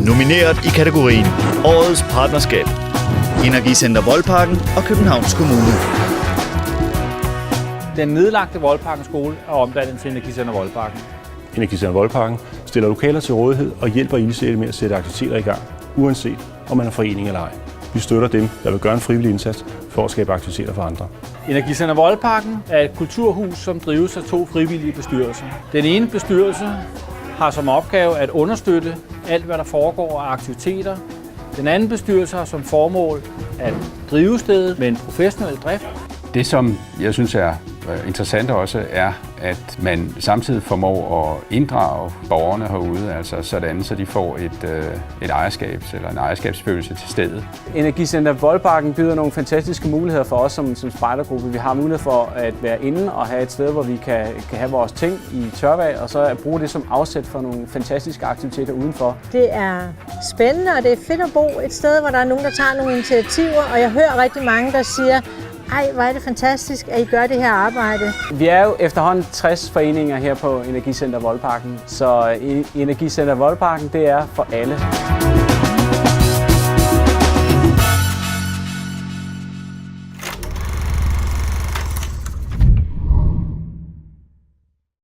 Nomineret i kategorien Årets Partnerskab. Energicenter Voldparken og Københavns Kommune. Den nedlagte Voldparken skole er omdannet til Energicenter Voldparken. Energicenter Voldparken stiller lokaler til rådighed og hjælper ildsjæle med at sætte aktiviteter i gang, uanset om man er forening eller ej. Vi støtter dem, der vil gøre en frivillig indsats for at skabe aktiviteter for andre. Energicenter Voldparken er et kulturhus, som drives af 2 frivillige bestyrelser. Den ene bestyrelse har som opgave at understøtte alt, hvad der foregår af aktiviteter. Den anden bestyrelse har som formål at drive stedet med en professionel drift. Det, som jeg synes er interessant også, er, at man samtidig formår at inddrage borgerne herude, altså sådan, så de får et ejerskab eller en ejerskabsfølelse til stedet. Energicenter Voldparken byder nogle fantastiske muligheder for os som spejdergruppe. Vi har mulighed for at være inde og have et sted, hvor vi kan have vores ting i tørvejr, og så at bruge det som afsæt for nogle fantastiske aktiviteter udenfor. Det er spændende, og det er fedt at bo et sted, hvor der er nogen, der tager nogle initiativer, og jeg hører rigtig mange, der siger, ej, hvor er det fantastisk, at I gør det her arbejde. Vi er jo efterhånden 60 foreninger her på Energicenter Voldparken, så Energicenter Voldparken, det er for alle.